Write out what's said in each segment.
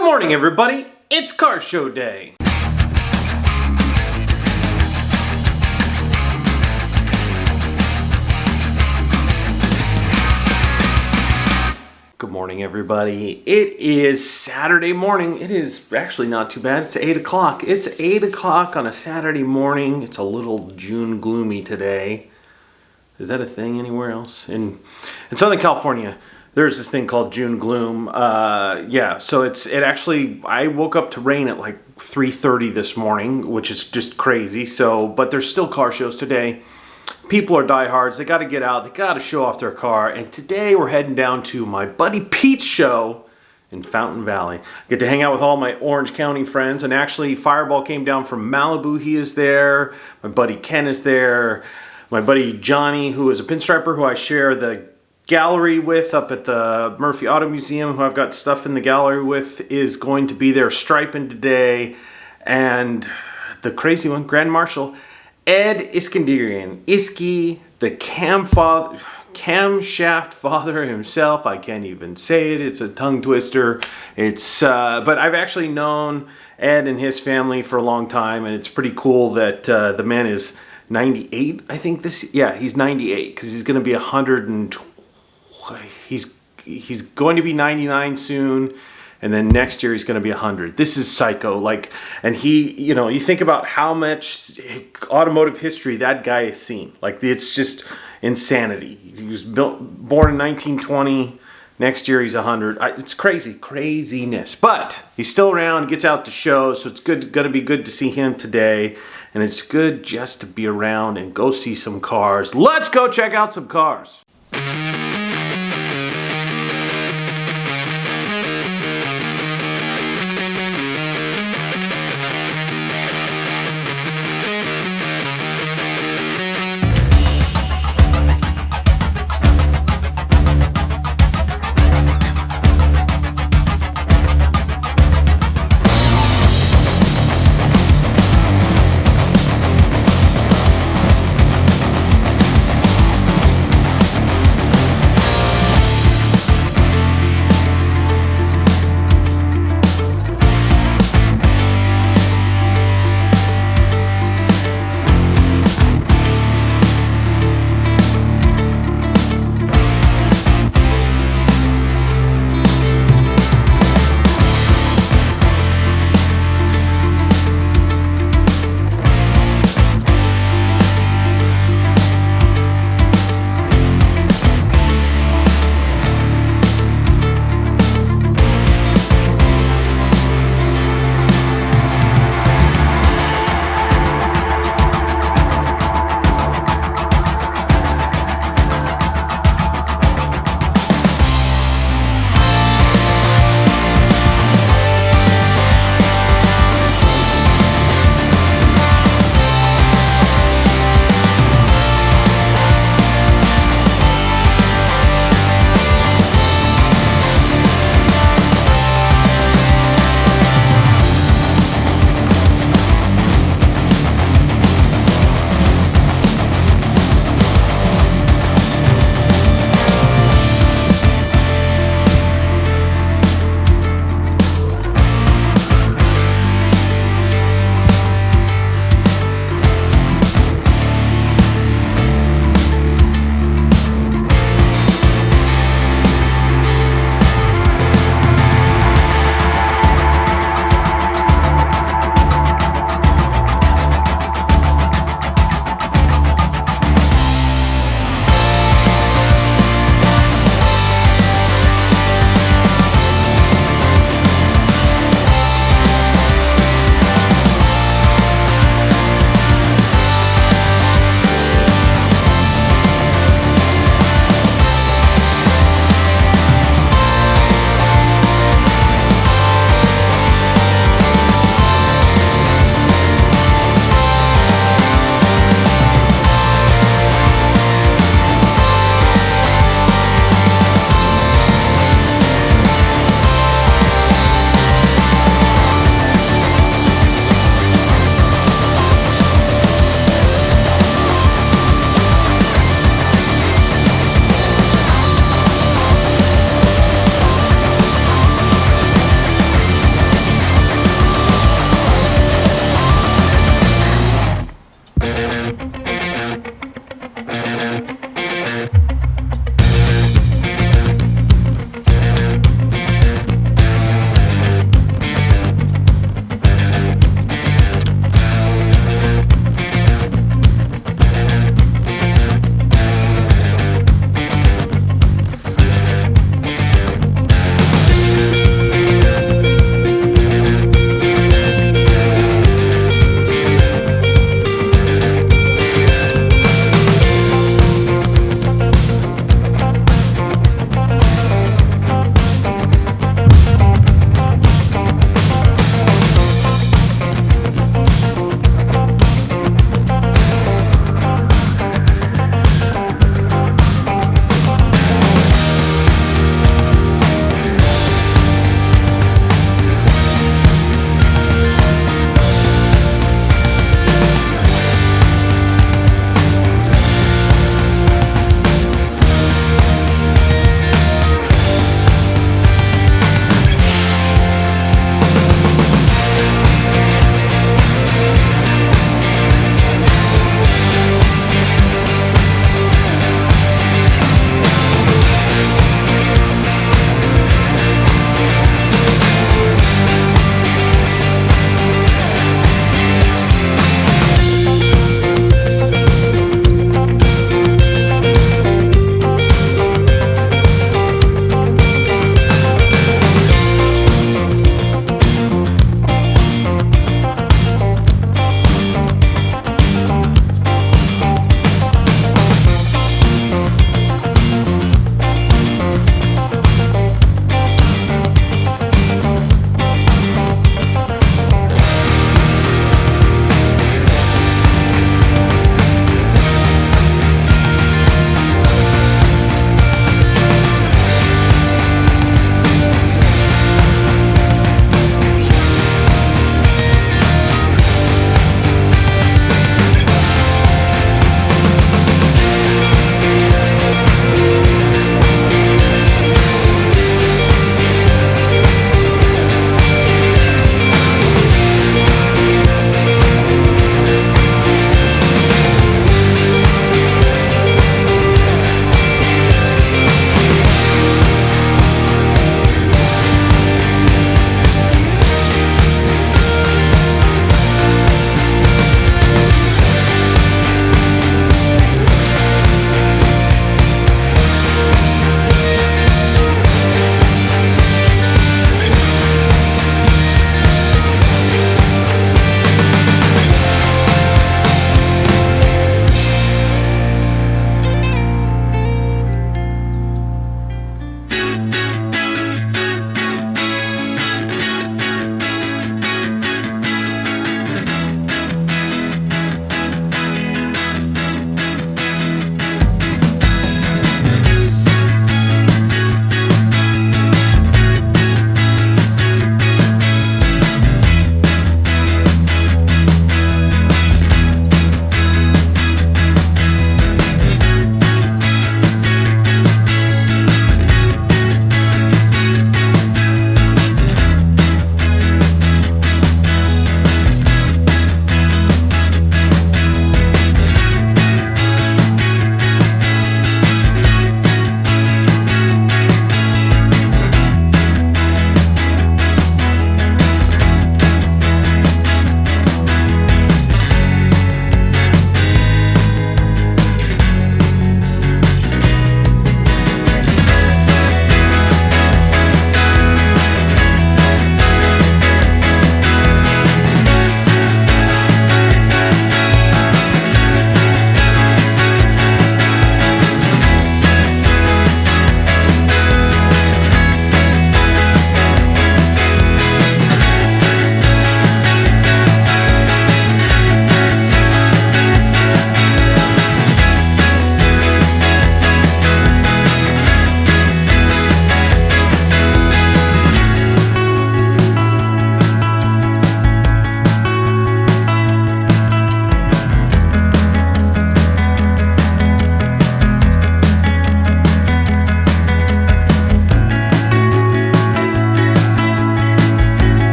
Good morning, everybody. It's Car Show Day. Good morning, everybody. It is Saturday morning. It is actually not too bad. It's 8 o'clock. It's 8 o'clock on a Saturday morning. It's a little June gloomy today. Is that a thing anywhere else? In Southern California, there's this thing called June gloom. So it actually, I woke up to rain at like 3:30 this morning, which is just crazy. But there's still car shows today. People are diehards. They got to get out. They got to show off their car. And today we're heading down to my buddy Pete's show in Fountain Valley. Get to hang out with all my Orange County friends. And actually, Fireball came down from Malibu. He is there. My buddy Ken is there. My buddy Johnny, who is a pinstriper, who I share the gallery with up at the Murphy Auto Museum, who I've got stuff in the gallery with, is going to be there striping today. And the crazy one, Grand Marshal, Ed Iskandarian, Iski, the camshaft father himself. I can't even say it. It's a tongue twister. But I've actually known Ed and his family for a long time, and it's pretty cool that the man is 98. I think he's 98 because he's going to be 100 and he's going to be 99 soon. And then next year he's going to be 100. This is psycho. And he, you think about how much automotive history that guy has seen. It's just insanity. He was born in 1920. Next year he's 100. It's craziness. But he's still around, gets out to shows, so it's going to be good to see him today. And it's good just to be around and go see some cars. Let's go check out some cars.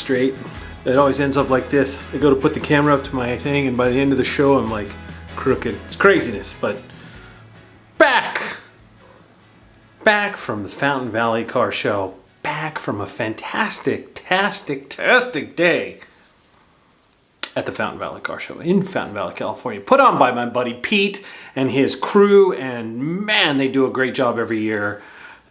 straight. It always ends up like this. I go to put the camera up to my thing, and by the end of the show, I'm like crooked. It's craziness, but back from the Fountain Valley Car Show. Back from a fantastic day at the Fountain Valley Car Show in Fountain Valley, California. Put on by my buddy Pete and his crew, and man, they do a great job every year.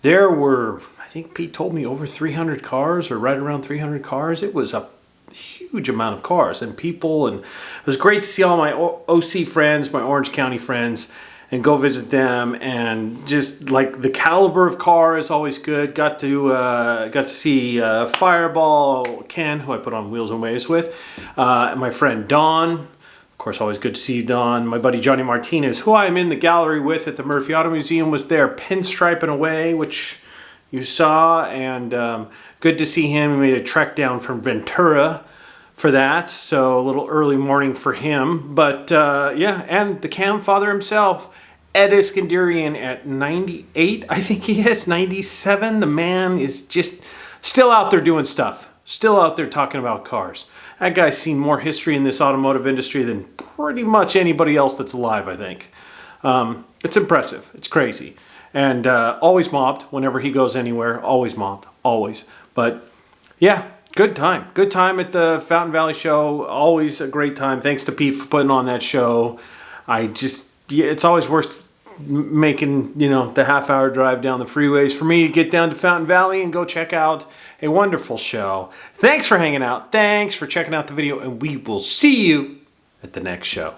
There were, I think Pete told me, over 300 cars, or right around 300 cars. It was a huge amount of cars and people, and it was great to see all my OC friends, my Orange County friends, and go visit them. And just like the caliber of car is always good. Got to see Fireball Ken, who I put on Wheels and Waves with, and my friend Don. Of course, always good to see you, Don. My buddy Johnny Martinez, who I'm in the gallery with at the Murphy Auto Museum, was there pinstriping away, which you saw, and good to see him. He made a trek down from Ventura for that, so a little early morning for him. But yeah, and the Cam Father himself, Ed Iskandarian, at 98, I think he is, 97. The man is just still out there doing stuff, still out there talking about cars. That guy's seen more history in this automotive industry than pretty much anybody else that's alive, I think. It's impressive. It's crazy. And always mobbed whenever he goes anywhere. Always mobbed. Always. But yeah, good time. Good time at the Fountain Valley Show. Always a great time. Thanks to Pete for putting on that show. It's always worth making, the half-hour drive down the freeways for me to get down to Fountain Valley and go check out a wonderful show. Thanks for hanging out. Thanks for checking out the video, and we will see you at the next show.